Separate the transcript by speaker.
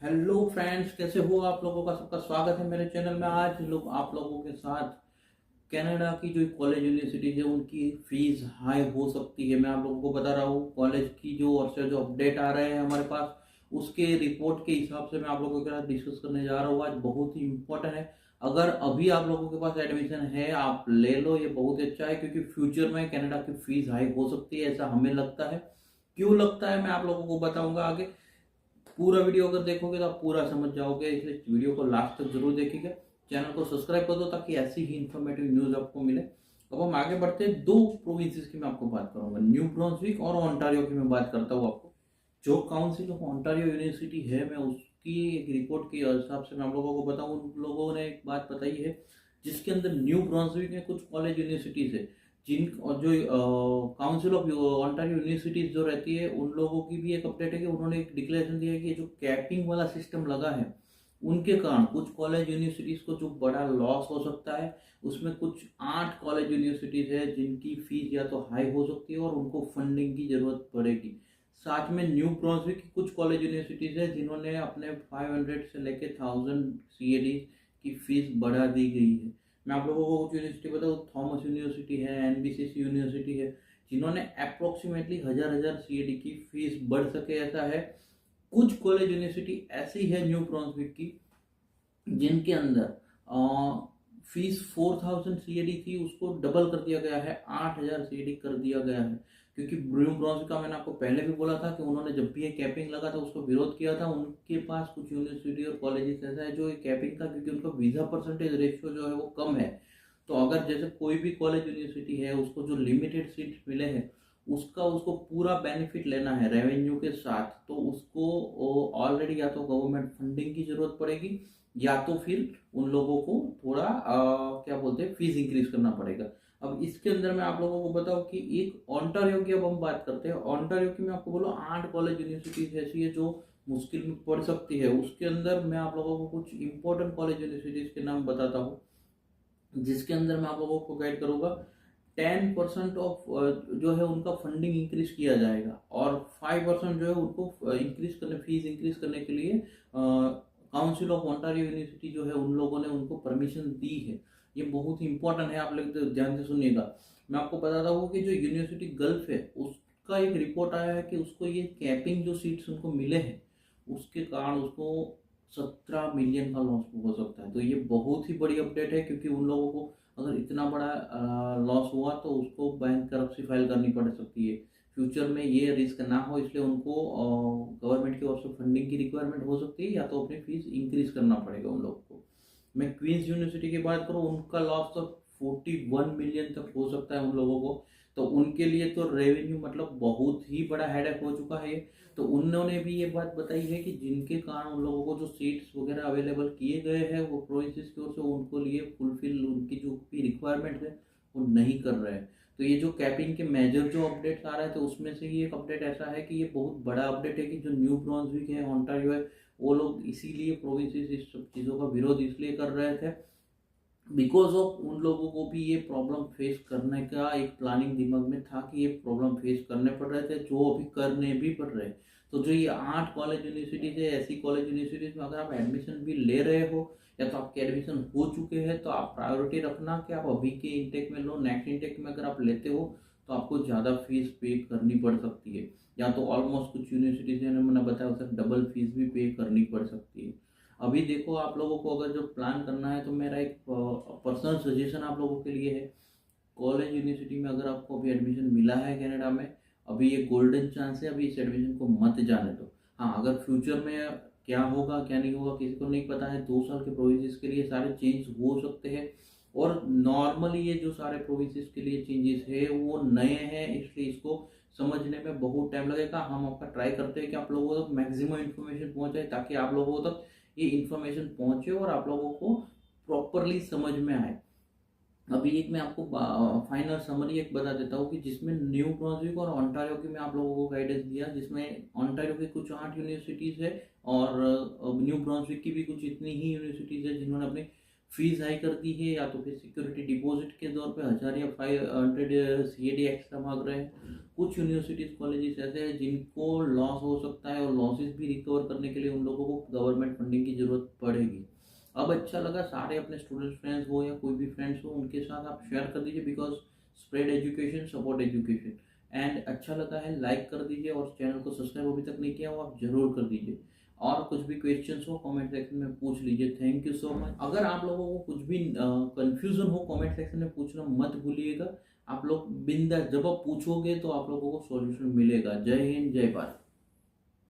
Speaker 1: Hello friends, कैसे हो आप लोगों का सबका स्वागत है मेरे चैनल में। आज लोग आप लोगों के साथ कनाडा की जो कॉलेज यूनिवर्सिटीज है उनकी फीस हाई हो सकती है। मैं आप लोगों को बता रहा हूँ कॉलेज की जो और से जो अपडेट आ रहे हैं हमारे पास, उसके रिपोर्ट के हिसाब से मैं आप लोगों के साथ डिस्कस करने जा रहा हूँ। आज बहुत ही इम्पोर्टेंट है। अगर अभी आप लोगों के पास एडमिशन है आप ले लो, ये बहुत अच्छा है क्योंकि फ्यूचर में कनाडा की फीस हाई हो सकती है, ऐसा हमें लगता है। क्यों लगता है मैं आप लोगों को बताऊंगा आगे। पूरा वीडियो अगर देखोगे तो आप पूरा समझ जाओगे, इसलिए वीडियो को लास्ट तक जरूर देखिएगा। चैनल को सब्सक्राइब कर दो ताकि ऐसी ही इंफॉर्मेटिव न्यूज आपको मिले। अब हम आगे बढ़ते हैं। दो प्रोविंसेस की मैं आपको बात करूंगा, न्यू ब्रांसविक और ओंटारियो की मैं बात करता हूँ आपको। जो काउंसिल ऑफ ओंटारियो यूनिवर्सिटी है, मैं उसकी एक रिपोर्ट के हिसाब से मैं आप लोगों को बताऊं। उन लोगों ने एक बात बताई है जिसके अंदर न्यू ब्रांसविक में कुछ कॉलेज यूनिवर्सिटीज है जिन और जो काउंसिल ऑफ ओंटारियो यूनिवर्सिटीज जो रहती है उन लोगों की भी एक अपडेट है कि उन्होंने एक डिक्लेरेशन दिया है कि जो कैपिंग वाला सिस्टम लगा है उनके कारण कुछ कॉलेज यूनिवर्सिटीज को जो बड़ा लॉस हो सकता है। उसमें कुछ 8 कॉलेज यूनिवर्सिटीज है जिनकी फीस या तो हाई हो सकती है और उनको फंडिंग की जरूरत पड़ेगी। साथ में न्यू ब्रांसविक की कुछ कॉलेज यूनिवर्सिटीज है जिन्होंने अपने 500 से लेके 1000 CAD की फीस बढ़ा दी गई है। मैं आप लोगों को कुछ यूनिवर्सिटी बताऊँ, थॉमस यूनिवर्सिटी है, एनबीसीसी यूनिवर्सिटी है, जिन्होंने अप्रोक्सीमेटली हजार हजार CAD की फीस बढ़ सके ऐसा है। कुछ कॉलेज यूनिवर्सिटी ऐसी है न्यू ब्रांसविक की जिनके अंदर फीस 4000 CAD थी, उसको डबल कर दिया गया है, 8000 CAD कर दिया गया है। क्योंकि ब्रू ब्रॉन्ज का मैंने आपको पहले भी बोला था कि उन्होंने जब भी ये कैपिंग लगा था उसको विरोध किया था। उनके पास कुछ यूनिवर्सिटी और कॉलेजेस ऐसा है जो ये कैपिंग का, क्योंकि उनका वीजा परसेंटेज रेशियो जो है वो कम है। तो अगर जैसे कोई भी कॉलेज यूनिवर्सिटी है उसको जो लिमिटेड सीट मिले हैं उसका उसको पूरा बेनिफिट लेना है रेवेन्यू के साथ, तो उसको ऑलरेडी या तो गवर्नमेंट फंडिंग की जरूरत पड़ेगी या तो फिर उन लोगों को थोड़ा क्या बोलते हैं फीस इंक्रीज करना पड़ेगा। अब इसके अंदर मैं आप लोगों को बताऊं कि एक ओंटारियो की अब हम बात करते हैं। ओंटारियो की मैं आपको बोलूँ 8 कॉलेज यूनिवर्सिटीज ऐसी है जो मुश्किल में पड़ सकती है। उसके अंदर मैं आप लोगों को कुछ इंपॉर्टेंट कॉलेज यूनिवर्सिटीज के नाम बताता हूँ जिसके अंदर मैं आप लोगों को गाइड करूंगा। 10% ऑफ जो है उनका फंडिंग इंक्रीज किया जाएगा और 5% जो है उनको इंक्रीज करने फीस इंक्रीज करने के लिए काउंसिल ऑफ ओंटारियो यूनिवर्सिटी जो है उन लोगों ने उनको परमिशन दी है। ये बहुत ही इंपॉर्टेंट है, आप लोग तो ध्यान से सुनिएगा। मैं आपको बताता हूँ कि जो यूनिवर्सिटी गल्फ है उसका एक रिपोर्ट आया है कि उसको ये कैपिंग जो सीट्स उनको मिले हैं उसके कारण उसको 17 मिलियन का लॉस हो सकता है। तो ये बहुत ही बड़ी अपडेट है क्योंकि उन लोगों को अगर इतना बड़ा लॉस हुआ तो उसको बैंक करप्सी फाइल करनी पड़ सकती है। फ्यूचर में ये रिस्क ना हो इसलिए उनको गवर्नमेंट की ओर से फंडिंग की रिक्वायरमेंट हो सकती है या तो अपनी फीस इंक्रीज करना पड़ेगा उन लोगों को। मैं क्वींस यूनिवर्सिटी की बात करूँ, उनका लॉस तो 41 मिलियन तक हो सकता है उन लोगों को। तो उनके लिए तो रेवेन्यू मतलब बहुत ही बड़ा हेडेक हो चुका है। तो उन्होंने भी ये बात बताई है कि जिनके कारण उन लोगों को जो सीट्स वगैरह अवेलेबल किए गए हैं वो प्रोविंसेस की ओर से उनको लिए फुलफिल उनकी जो भी रिक्वायरमेंट है वो नहीं कर रहे हैं। तो ये जो कैपिंग के मेजर जो अपडेट्स आ रहे थे उसमें से ये एक अपडेट ऐसा है कि ये बहुत बड़ा अपडेट है कि जो न्यू ब्रांसविक है, ओंटारियो है, वो लोग इसीलिए प्रोविंसेस इस सब चीज़ों का विरोध इसलिए कर रहे थे बिकॉज ऑफ उन लोगों को भी ये प्रॉब्लम फेस करने का एक प्लानिंग दिमाग में था कि ये प्रॉब्लम फेस करने पड़ रहे थे जो अभी करने भी पड़ रहे हैं। तो जो ये 8 कॉलेज यूनिवर्सिटीज है, ऐसी कॉलेज यूनिवर्सिटीज में अगर आप एडमिशन भी ले रहे हो या तो आपके एडमिशन हो चुके हैं तो आप प्रायोरिटी रखना कि आप अभी के इंटेक में लो। नेक्स्ट इंटेक में अगर आप लेते हो तो आपको ज़्यादा फीस पे करनी पड़ सकती है या तो ऑलमोस्ट कुछ यूनिवर्सिटीज है मैंने बताया सर डबल फीस भी पे करनी पड़ सकती है। अभी देखो आप लोगों को अगर जो प्लान करना है तो मेरा एक पर्सनल सजेशन आप लोगों के लिए है। कॉलेज यूनिवर्सिटी में अगर आपको अभी एडमिशन मिला है कनाडा में, अभी ये गोल्डन चांस है, अभी इस एडमिशन को मत जाने दो। हाँ, अगर फ्यूचर में क्या होगा क्या नहीं होगा किसी को नहीं पता है। 2 साल के प्रोविजेस के लिए सारे चेंज हो सकते हैं और नॉर्मली ये जो सारे प्रोविजेस के लिए चेंजेस है वो नए हैं इसलिए इसको समझने में बहुत टाइम लगेगा। हम आपका ट्राई करते हैं कि आप लोगों तक मैक्सिमम इन्फॉर्मेशन पहुंचाए ताकि आप लोगों तक ये इन्फॉर्मेशन पहुंचे और आप लोगों को प्रॉपरली समझ में आए। अभी एक मैं आपको फाइनल समरी एक बता देता हूँ कि जिसमें न्यू ब्रांसविक और ओंटारियो की मैं आप लोगों को गाइडेंस दिया, जिसमें ओंटारियो की कुछ 8 यूनिवर्सिटीज़ है और न्यू ब्रांसविक की भी कुछ इतनी ही यूनिवर्सिटीज़ है जिन्होंने अपनी फीस हाई कर दी है, या तो फिर सिक्योरिटी डिपॉजिट के तौर पे 1000 या 500 CAD एक्स्ट्रा मांग रहे हैं। कुछ यूनिवर्सिटीज कॉलेजेस ऐसे हैं जिनको लॉस हो सकता है, और लॉसेस भी रिकवर करने के लिए उन लोगों को गवर्नमेंट फंडिंग की जरूरत पड़ेगी। अब अच्छा लगा, सारे अपने स्टूडेंट फ्रेंड्स हो या कोई भी फ्रेंड्स हो उनके साथ आप शेयर कर दीजिए, because spread education support education. And अच्छा लगा है लाइक कर दीजिए, और चैनल को सब्सक्राइब अभी तक नहीं किया हो आप जरूर कर दीजिए। और कुछ भी क्वेश्चंस हो कमेंट सेक्शन में पूछ लीजिए। Thank you so much. अगर आप लोगों को कुछ भी कंफ्यूजन हो कमेंट सेक्शन में पूछना मत भूलिएगा। आप लोग बिंदास जब आप पूछोगे तो आप लोगों को सॉल्यूशन मिलेगा। जय हिंद, जय भारत।